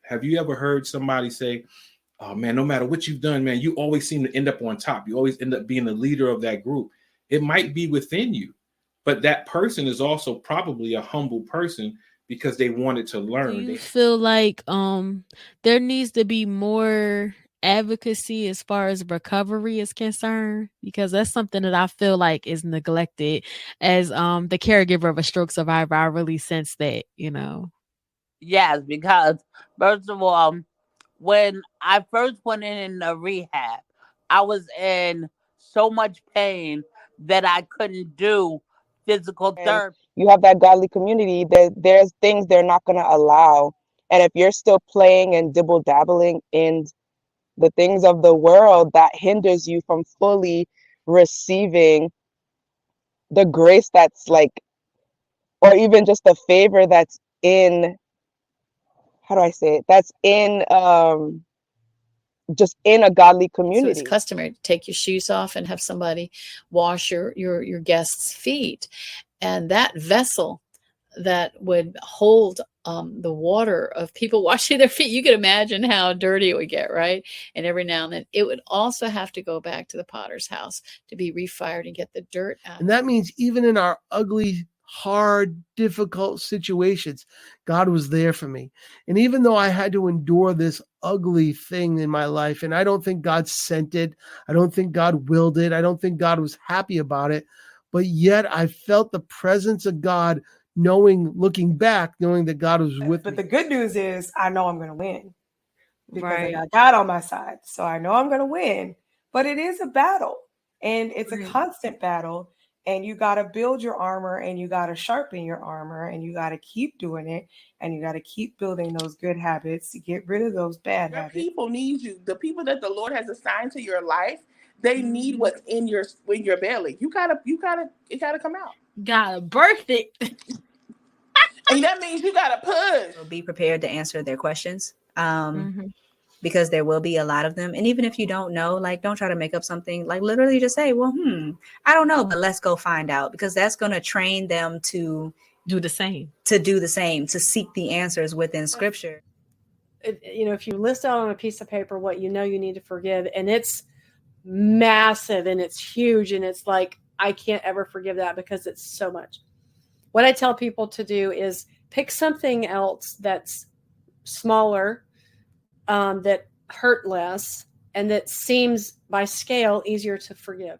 Have you ever heard somebody say, oh man, no matter what you've done, man, you always seem to end up on top. You always end up being the leader of that group. It might be within you, but that person is also probably a humble person because they wanted to learn. Do you feel like there needs to be more advocacy as far as recovery is concerned? Because that's something that I feel like is neglected as the caregiver of a stroke survivor. I really sense that, you know. Yes, because first of all, when I first went in the rehab, I was in so much pain that I couldn't do physical And therapy. you have that godly community, there's things they're not going to allow. And if you're still playing and dibble dabbling in the things of the world, that hinders you from fully receiving the grace that's like, or even just the favor that's in, how do I say it? That's in just in a godly So it's community. customary to take your shoes off and have somebody wash your guests' feet. And that vessel that would hold the water of people washing their feet, you could imagine how dirty it would get, right? And every now and then it would also have to go back to the potter's house to be refired and get the dirt out. And that means even in our ugly, hard, difficult situations, God was there for me. And even though I had to endure this ugly thing in my life, and I don't think God sent it, I don't think God willed it, I don't think God was happy about it, but yet I felt the presence of God, looking back, knowing that God was with me. But the good news is I know I'm going to win because Right. I got God on my side. So I know I'm going to win, but it is a battle and it's a constant battle. And you got to build your armor and you got to sharpen your armor and you got to keep doing it and you got to keep building those good habits to get rid of those bad habits. People need you. The people that the Lord has assigned to your life, they need what's in your belly. It gotta come out. Gotta birth it. And that means you gotta push. So be prepared to answer their questions. Because there will be a lot of them. And even if you don't know, like, don't try to make up something, like literally just say, well, I don't know, but let's go find out, because that's going to train them to do the same, to seek the answers within scripture. If you list out on a piece of paper what you know you need to forgive, and it's massive and it's huge and it's like, I can't ever forgive that because it's so much. What I tell people to do is pick something else that's smaller, that hurt less, and that seems by scale easier to forgive.